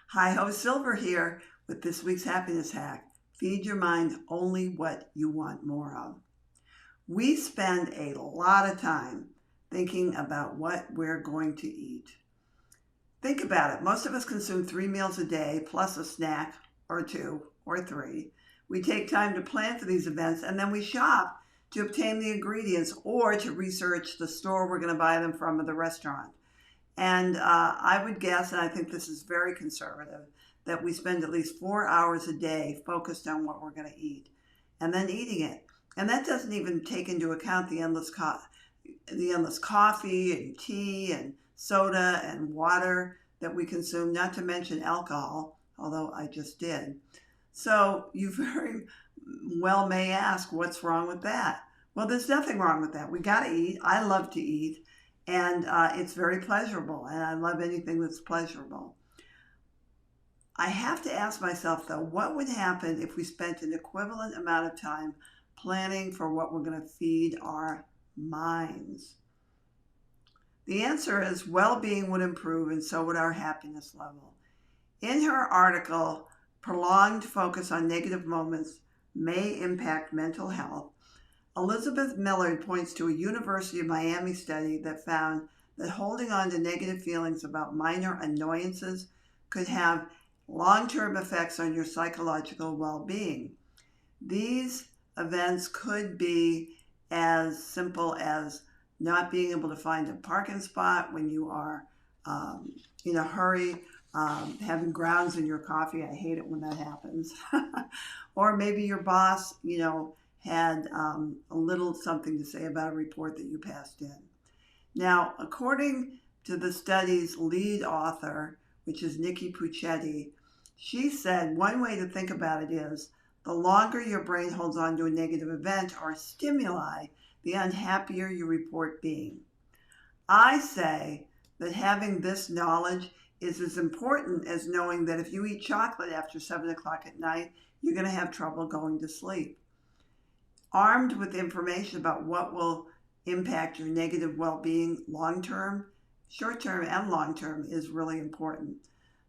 Hi Ho Silver here with this week's happiness hack. Feed your mind only what you want more of. We spend a lot of time thinking about what we're going to eat. Think about it. Most of us consume 3 meals a day plus a snack or two or three. We take time to plan for these events and then we shop to obtain the ingredients or to research the store we're going to buy them from or the restaurant. And I would guess, and I think this is very conservative, that we spend at least 4 hours a day focused on what we're going to eat and then eating it. And that doesn't even take into account the endless coffee and tea and soda and water that we consume, not to mention alcohol, although I just did. So you very well may ask, what's wrong with that? Well, there's nothing wrong with that. We got to eat. I love to eat, and it's very pleasurable, and I love anything that's pleasurable. I have to ask myself, though, what would happen if we spent an equivalent amount of time planning for what we're going to feed our minds? The answer is well-being would improve, and so would our happiness level. In her article, Prolonged Focus on Negative Moments May Impact Mental Health, Elizabeth Millard points to a University of Miami study that found that holding on to negative feelings about minor annoyances could have long-term effects on your psychological well-being. These events could be as simple as not being able to find a parking spot when you are in a hurry, having grounds in your coffee. I hate it when that happens. Or maybe your boss, had a little something to say about a report that you passed in. Now, according to the study's lead author, which is Nikki Puccetti, she said one way to think about it is the longer your brain holds on to a negative event or stimuli, the unhappier you report being. I say that having this knowledge is as important as knowing that if you eat chocolate after 7 o'clock at night, you're going to have trouble going to sleep. Armed with information about what will impact your negative well-being long-term, short-term, and long-term is really important.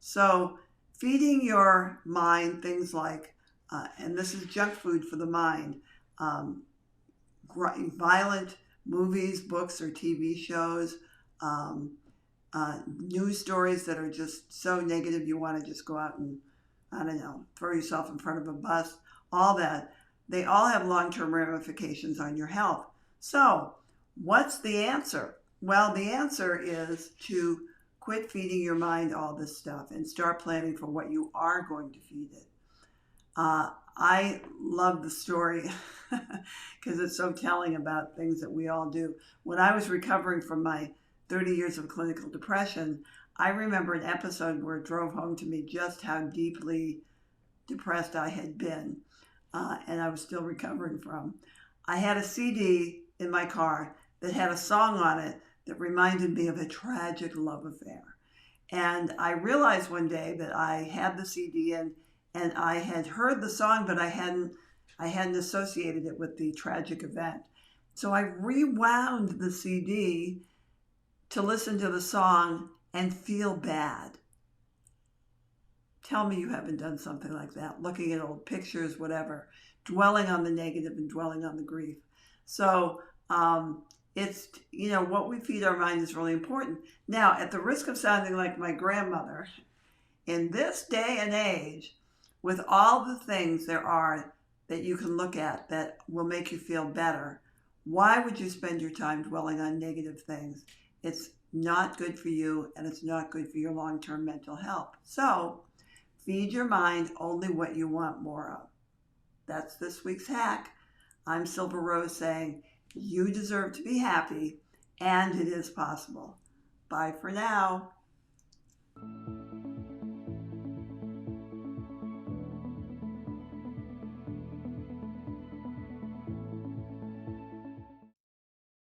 So feeding your mind things like, and this is junk food for the mind, violent movies, books, or TV shows, news stories that are just so negative you want to just go out and, I don't know, throw yourself in front of a bus, all that. They all have long-term ramifications on your health. So what's the answer? Well, the answer is to quit feeding your mind all this stuff and start planning for what you are going to feed it. I love the story because it's so telling about things that we all do. When I was recovering from my 30 years of clinical depression, I remember an episode where it drove home to me just how deeply depressed I had been, and I was still recovering from. I had a CD in my car that had a song on it that reminded me of a tragic love affair. And I realized one day that I had the CD and I had heard the song, but I hadn't associated it with the tragic event. So I rewound the CD to listen to the song and feel bad. Tell me you haven't done something like that, looking at old pictures, whatever, dwelling on the negative and dwelling on the grief. So it's, what we feed our mind is really important. Now, at the risk of sounding like my grandmother, in this day and age, with all the things there are that you can look at that will make you feel better, why would you spend your time dwelling on negative things? It's not good for you, and it's not good for your long-term mental health. So feed your mind only what you want more of. That's this week's hack. I'm Silver Rose saying you deserve to be happy, and it is possible. Bye for now.